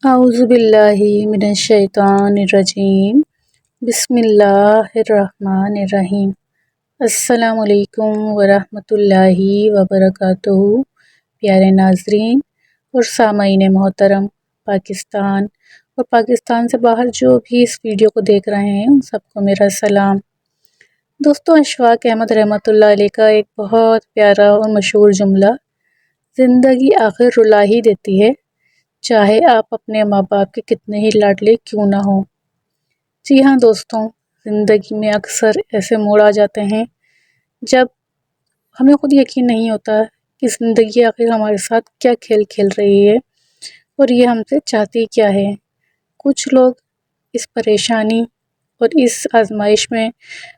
اعوذ باللہ من الشیطان الرجیم۔ بسم اللہ الرحمن الرحیم۔ السلام علیکم ورحمۃ اللہ وبرکاتہ۔ پیارے ناظرین اور سامعین محترم، پاکستان اور پاکستان سے باہر جو بھی اس ویڈیو کو دیکھ رہے ہیں ان سب کو میرا سلام۔ دوستوں، اشفاق احمد رحمۃ اللہ علیہ کا ایک بہت پیارا اور مشہور جملہ، زندگی آخر رلا ہی دیتی ہے، چاہے آپ اپنے ماں باپ کے کتنے ہی لاڈلے کیوں نہ ہوں۔ جی ہاں دوستوں، زندگی میں اکثر ایسے موڑ آ جاتے ہیں جب ہمیں خود یقین نہیں ہوتا کہ زندگی آخر ہمارے ساتھ کیا کھیل کھیل رہی ہے اور یہ ہم سے چاہتی کیا ہے۔ کچھ لوگ اس پریشانی اور اس آزمائش میں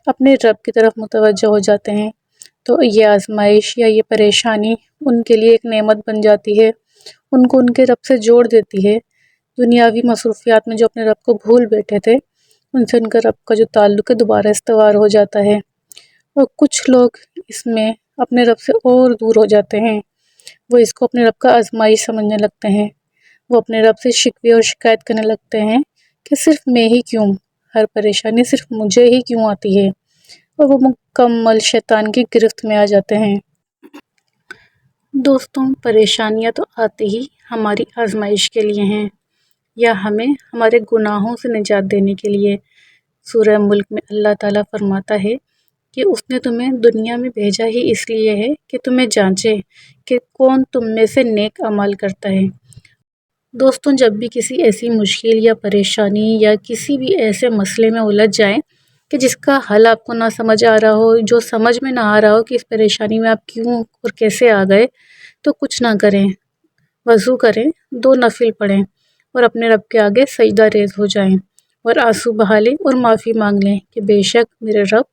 اپنے رب کی طرف متوجہ ہو جاتے ہیں، تو یہ آزمائش یا یہ پریشانی ان کے لیے ایک نعمت بن جاتی ہے، ان کو ان کے رب سے جوڑ دیتی ہے۔ دنیاوی مصروفیات میں جو اپنے رب کو بھول بیٹھے تھے، ان سے ان کا رب کا جو تعلق ہے دوبارہ استوار ہو جاتا ہے۔ اور کچھ لوگ اس میں اپنے رب سے اور دور ہو جاتے ہیں، وہ اس کو اپنے رب کا آزمائش سمجھنے لگتے ہیں، وہ اپنے رب سے شکوے اور شکایت کرنے لگتے ہیں کہ صرف میں ہی کیوں، ہر پریشانی صرف مجھے ہی کیوں آتی ہے، اور وہ مکمل شیطان کی گرفت میں آ جاتے ہیں۔ دوستوں، پریشانیاں تو آتی ہی ہماری آزمائش کے لیے ہیں، یا ہمیں ہمارے گناہوں سے نجات دینے کے لیے۔ سورہ ملک میں اللہ تعالیٰ فرماتا ہے کہ اس نے تمہیں دنیا میں بھیجا ہی اس لیے ہے کہ تمہیں جانچے کہ کون تم میں سے نیک عمل کرتا ہے۔ دوستوں، جب بھی کسی ایسی مشکل یا پریشانی یا کسی بھی ایسے مسئلے میں الجھ جائیں کہ جس کا حل آپ کو نہ سمجھ آ رہا ہو، جو سمجھ میں نہ آ رہا ہو کہ اس پریشانی میں آپ کیوں اور کیسے آ گئے، تو کچھ نہ کریں، وضو کریں، 2 نفل پڑھیں اور اپنے رب کے آگے سجدہ ریز ہو جائیں اور آنسو بہا لیں اور معافی مانگ لیں کہ بے شک میرے رب،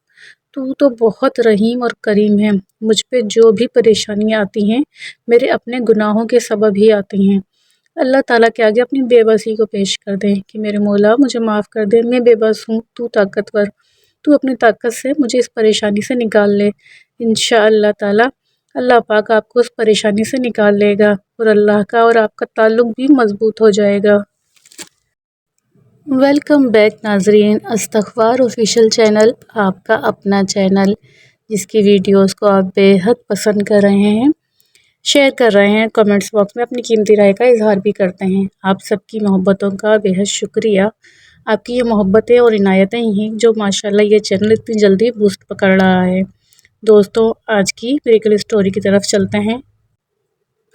تو بہت رحیم اور کریم ہے، مجھ پہ جو بھی پریشانیاں آتی ہیں میرے اپنے گناہوں کے سبب ہی آتی ہیں۔ اللہ تعالیٰ کے آگے اپنی بے بسی کو پیش کر دیں کہ میرے مولا مجھے معاف کر دے، میں بے بس ہوں، تو طاقتور، تو اپنی طاقت سے مجھے اس پریشانی سے نکال لے۔ انشاءاللہ تعالیٰ اللہ پاک آپ کو اس پریشانی سے نکال لے گا اور اللہ کا اور آپ کا تعلق بھی مضبوط ہو جائے گا۔ ویلکم بیک ناظرین، استغفار آفیشیل چینل، آپ کا اپنا چینل، جس کی ویڈیوز کو آپ بے حد پسند کر رہے ہیں، شیئر کر رہے ہیں، کمنٹس باکس میں اپنی قیمتی رائے کا اظہار بھی کرتے ہیں۔ آپ سب کی محبتوں کا بے حد شکریہ۔ آپ کی یہ محبتیں اور عنایتیں ہی ہیں جو ماشاءاللہ یہ چینل اتنی جلدی بوسٹ پکڑ رہا ہے۔ دوستوں، آج کی میریکل اسٹوری کی طرف چلتے ہیں۔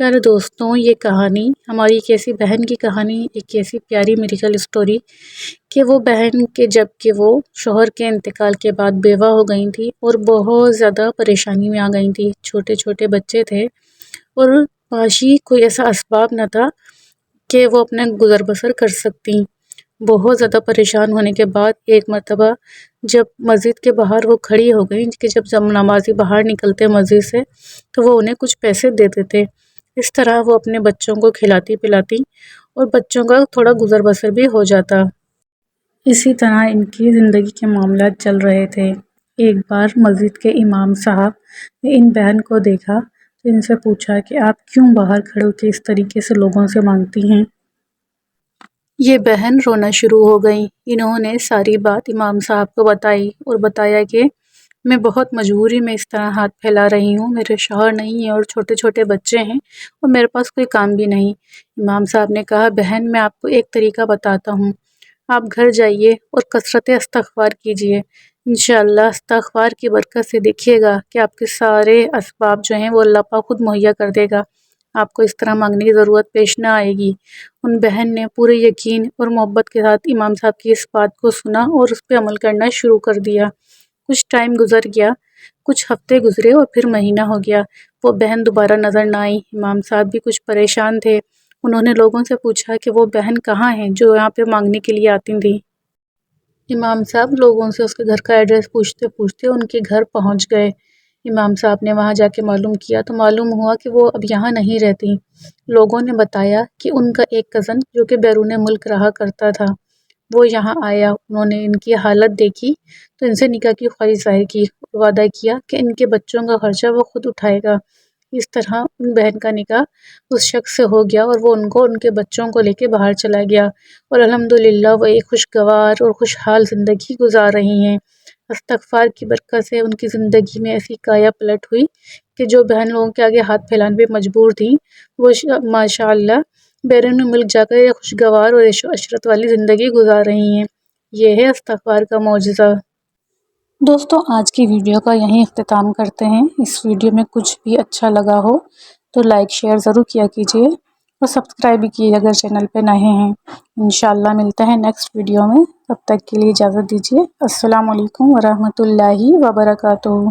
پیارے دوستوں، یہ کہانی ہماری ایک ایسی بہن کی کہانی، ایک ایسی پیاری میریکل اسٹوری کہ وہ بہن کے جب کہ وہ شوہر کے انتقال کے بعد بیوہ ہو گئی تھی اور بہت زیادہ پریشانی میں آ گئی تھی، چھوٹے چھوٹے بچے تھے اور معاشی کوئی ایسا اسباب نہ تھا کہ وہ اپنا گزر بسر کر سکتی۔ بہت زیادہ پریشان ہونے کے بعد ایک مرتبہ جب مسجد کے باہر وہ کھڑی ہو گئی کہ جب نمازی باہر نکلتے مسجد سے تو وہ انہیں کچھ پیسے دیتے تھے، اس طرح وہ اپنے بچوں کو کھلاتی پلاتی اور بچوں کا تھوڑا گزر بسر بھی ہو جاتا۔ اسی طرح ان کی زندگی کے معاملات چل رہے تھے۔ ایک بار مسجد کے امام صاحب نے ان بہن کو دیکھا تو ان سے پوچھا کہ آپ کیوں باہر کھڑے ہو کے اس طریقے سے لوگوں سے مانگتی ہیں؟ یہ بہن رونا شروع ہو گئی۔ انہوں نے ساری بات امام صاحب کو بتائی اور بتایا کہ میں بہت مجبوری میں اس طرح ہاتھ پھیلا رہی ہوں، میرے شوہر نہیں ہیں اور چھوٹے چھوٹے بچے ہیں اور میرے پاس کوئی کام بھی نہیں۔ امام صاحب نے کہا، بہن میں آپ کو ایک طریقہ بتاتا ہوں، آپ گھر جائیے اور کثرت استغفار کیجیے، انشاءاللہ استغفار کی برکت سے دیکھیے گا کہ آپ کے سارے اسباب جو ہیں وہ اللہ پاک خود مہیا کر دے گا، آپ کو اس طرح مانگنے کی ضرورت پیش نہ آئے گی۔ ان بہن نے پورے یقین اور محبت کے ساتھ امام صاحب کی اس بات کو سنا اور اس پہ عمل کرنا شروع کر دیا۔ کچھ ٹائم گزر گیا، کچھ ہفتے گزرے اور پھر مہینہ ہو گیا، وہ بہن دوبارہ نظر نہ آئی۔ امام صاحب بھی کچھ پریشان تھے، انہوں نے لوگوں سے پوچھا کہ وہ بہن کہاں ہیں جو یہاں پہ مانگنے کے لیے آتی تھیں۔ امام صاحب لوگوں سے اس کے گھر کا ایڈریس پوچھتے پوچھتے ان کے گھر پہنچ گئے۔ امام صاحب نے وہاں جا کے معلوم کیا تو معلوم ہوا کہ وہ اب یہاں نہیں رہتی۔ لوگوں نے بتایا کہ ان کا ایک کزن جو کہ بیرون ملک رہا کرتا تھا وہ یہاں آیا، انہوں نے ان کی حالت دیکھی تو ان سے نکاح کی خواہش ظاہر کی، وعدہ کیا کہ ان کے بچوں کا خرچہ وہ خود اٹھائے گا۔ اس طرح ان بہن کا نکاح اس شخص سے ہو گیا اور وہ ان کو ان کے بچوں کو لے کے باہر چلا گیا، اور الحمدللہ وہ ایک خوشگوار اور خوشحال زندگی گزار رہی ہیں۔ استغفار کی برکت سے ان کی زندگی میں ایسی کایا پلٹ ہوئی کہ جو بہن لوگوں کے آگے ہاتھ پھیلانے پہ مجبور تھیں، وہ ماشاءاللہ بیرون ملک جا کر ایک خوشگوار اور عیش و عشرت والی زندگی گزار رہی ہیں۔ یہ ہے استغفار کا معجزہ۔ دوستو، آج کی ویڈیو کا یہیں اختتام کرتے ہیں۔ اس ویڈیو میں کچھ بھی اچھا لگا ہو تو لائک شیئر ضرور کیا کیجیے اور سبسکرائب بھی کیجیے اگر چینل پہ نئے ہیں۔ انشاءاللہ ملتے ہیں نیکسٹ ویڈیو میں، تب تک کے لیے اجازت دیجیے۔ السلام علیکم ورحمۃ اللہ وبرکاتہ۔